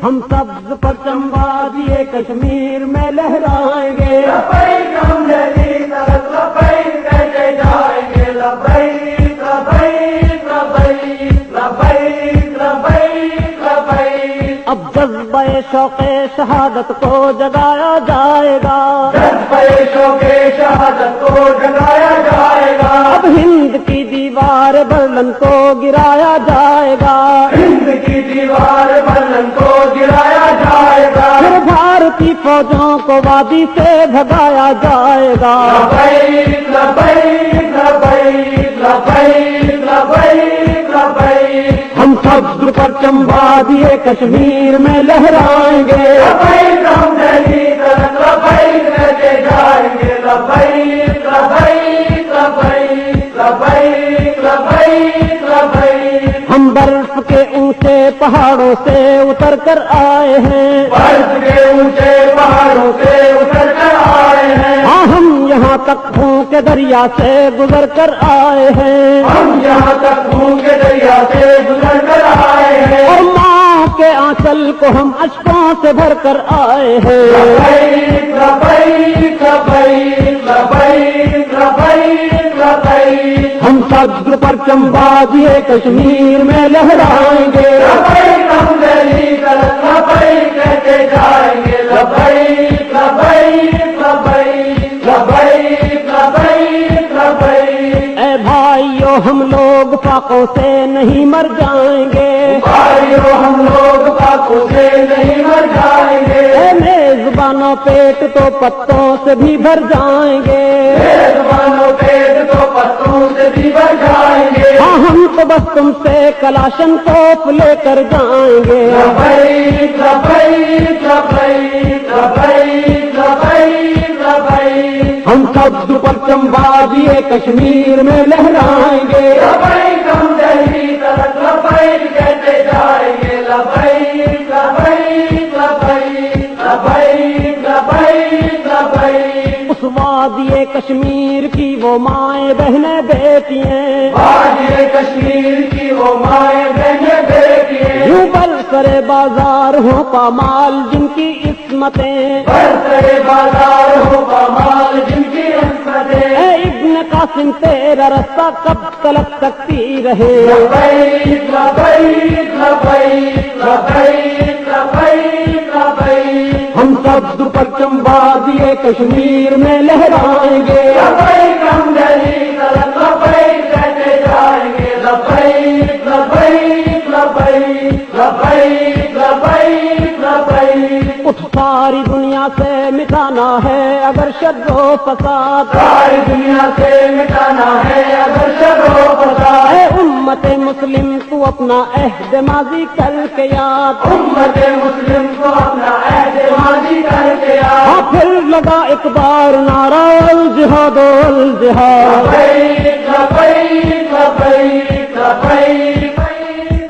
ہم سبز پرچم وادی کشمیر میں لہرائیں گے، لبیک ہم دہلی طرف لبیک کہتے جائیں گے، لبیک لبیک لبیک لبیک لبیک لبیک۔ اب جذبہ شوق شہادت کو جگایا جائے گا، جذبہ شوق شہادت کو جگایا جائے گا، اب ہند کی دیوار برلن کو گرایا جائے گا، ہند کی دیوار برلن کو گرایا جائے گا، پھر بھارتی فوجوں کو وادی سے بھگایا جائے گا۔ لبیک لبیک لبیک لبیک لبیک لبیک۔ ہم سبز پرچم وادی کشمیر میں لہرائیں گے، لبیک ہم دہلی طرف لبیک کہتے جائیں گے، لبیک لبیک لبیک لبیک لبیک لبیک۔ ہم برف کے اونچے پہاڑوں سے اتر کر آئے ہیں، برف کے اونچے پہاڑوں سے اتر کر آئے ہیں، ہاں ہم یہاں تک خون کے دریا سے گزر کر آئے ہیں، ہم یہاں تک خون کے دریا سے گزر کر آئے ہیں، اور ماں کے آنچل کو ہم اشکوں سے بھر کر آئے ہیں۔ لبیک لبیک لبیک لبیک لبیک لبیک۔ ہم سبز پرچم وادی کشمیر میں لہرائیں گے، لبیک ہم دہلی طرف لبیک کہتے جائیں گے، لبیک لبیک لبیک لبیک لبیک لبیک۔ اے بھائیو ہم لوگ فاقوں سے نہیں مر جائیں گے، بھائیو ہم لوگ فاقوں سے نہیں مر جائیں گے، اے میزبانوں پیٹ تو پتوں سے بھی بھر جائیں گے، میزبانوں پیٹ تو پتوں سے بھی بھر جائیں گے، ہاں ہم تو بس تم سے کلاشن توپ لے کر جائیں گے۔ لبیک لبیک لبیک لبیک لبیک لبیک۔ ہم سبز پرچم وادی کشمیر میں لہرائیں گے، لبیک ہم دہلی طرف لبیک کہتے جائیں گے، لبیک لبیک لبیک لبیک لبیک لبیک۔ اس وادی کشمیر کی وہ مائیں بہنیں بیٹیاں، وادی کشمیر کی وہ مائیں بہنیں بیٹیاں، یوں برسرے بازار ہوں پامال جن کی عصمتیں، برسرے بازار ہو پامال جن کی عصمتیں، اے ابن قاسم تیرا رستہ کب تلک سکتی رہے، لبیک لبیک لبیک لبیک لبیک لبیک۔ ہم سبز پرچم وادی کشمیر میں لہرائیں گے، لبیک ہم دہلی طرف لبیک کہتے جائیں گے، لبیک لبیک لبیک لبیک لبیک لبیک۔ اس ساری دنیا سے مٹانا ہے اگر شر و فساد، ساری دنیا سے مٹانا ہے اگر شر و فساد، اے امت مسلم تو اپنا عہد ماضی کر کے یاد، امت مسلم کو اپنا عہد ماضی کر کے ہاں آ، پھر لگا ایک بار نعرہ الجہاد الجہاد۔ لبیک لبیک لبیک لبیک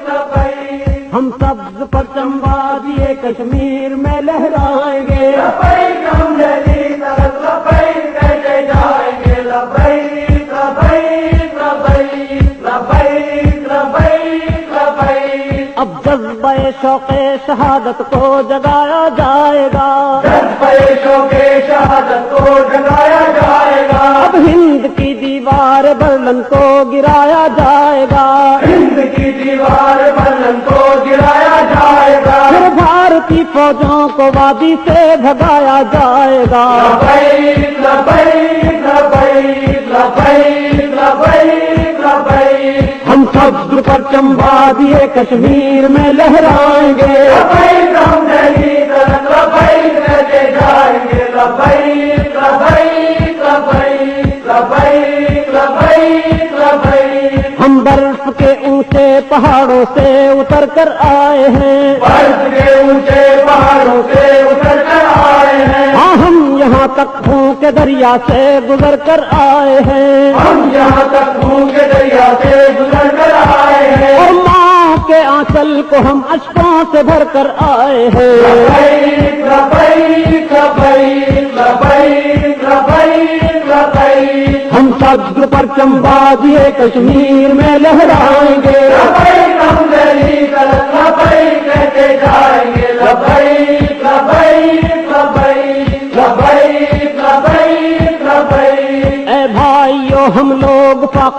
لبیک۔ ہم سبز پرچم وادی کشمیر میں لہرائیں گے، لبیک ہم دہلی طرف لبیک کہتے جائیں گے، لبیک لبیک لبیک لبیک لبیک لبیک۔ اب جذبہ شوق شہادت کو جگایا جائے گا، جذبہ شوق شہادت کو جگایا جائے گا، اب ہند کی دیوار برلن کو گرایا جائے گا، ہند کی دیوار برلن کو گرایا جائے گا، پھر بھارتی فوجوں کو وادی سے بھگایا جائے گا۔ لبیک لبیک لبیک لبیک لبیک لبیک۔ ہم سبز پرچم وادی کشمیر میں لہرائیں گے، لبیک ہم دہلی طرف لبیک کہتے جائیں گے، لبیک لبیک لبیک لبیک لبیک لبیک۔ ہم برف کے اونچے پہاڑوں سے اتر کر آئے ہیں، برف کے اونچے پہاڑوں سے اتر کر آئے ہیں، ہاں ہم یہاں تک خون کے دریا سے گزر کر آئے ہیں، ہم یہاں تک خون کے دریا سے گزر کر آئے ہیں، اور ماں کے آنچل کو ہم اشکوں سے بھر کر آئے ہیں۔ لبیک لبیک لبیک لبیک لبیک لبیک۔ ہم سبز پرچم وادی کشمیر میں لہرائیں گے، لبیک ہم دہلی طرف لبیک کہتے جائیں گے،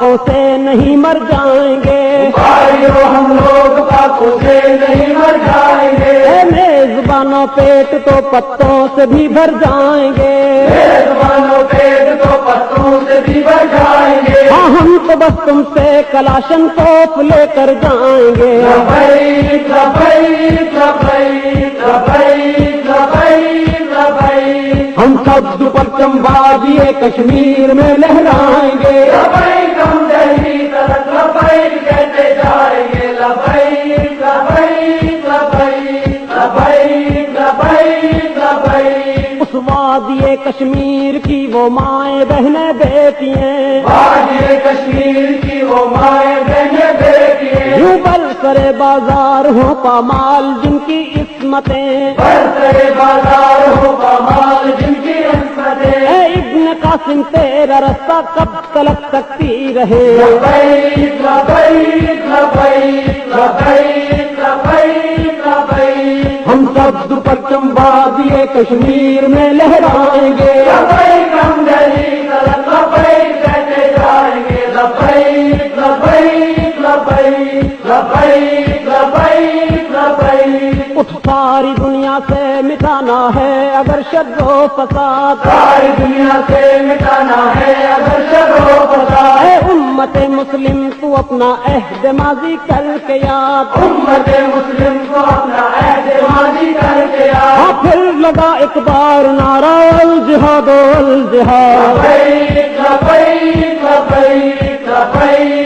پاکوں سے نہیں مر جائیں گے، بھائیو ہم لوگ پاکوں سے نہیں مر جائیں گے، اے میزبانوں پیٹ تو پتوں سے بھی بھر جائیں گے، میزبانوں پیٹ تو پتوں سے بھی بھر جائیں گے، ہاں ہم تو بس تم سے کلاشن توپ لے کر جائیں گے، لبیک لبیک لبیک لبیک لبیک لبیک، ہم سب پرچم بازی کشمیر میں لہرائیں گے، لبیک ہم دہلی تلک لبیک کہتے جائیں گے، لبیک لبیک لبیک لبیک لبیک لبیک، اس وادی کشمیر کی وہ مائیں بہنیں بیٹیاں، وادی کشمیر کی وہ مائیں بہنیں بیٹیاں، یوں برسرے بازار ہوں پامال جن کی عصمتیں، برسرے بازار ہو کمال جن کی عصمتیں، اے ابن قاسم تیرا رستہ کب تلک سکتی رہے، لبیک لبیک لبیک لبیک لبیک لبیک، ہم سب پرچم بازی کشمیر میں لہرائیں گے، لبیک ہم دہلی تلک لبیک کہتے جائیں گے، لبیک لبیک لبیک لبیک لبیک لبیک، اٹھ ساری دنیا سے مٹانا ہے اگر شر و فساد، ساری دنیا سے مٹانا ہے اگر شر و فساد، اے امت مسلم تو اپنا عہد ماضی کر کے یاد، امت مسلم کو اپنا عہد ماضی کر کے ہاں پھر لگا ایک بار نعرہ الجہاد الجہاد، لبیک لبیک لبیک لبیک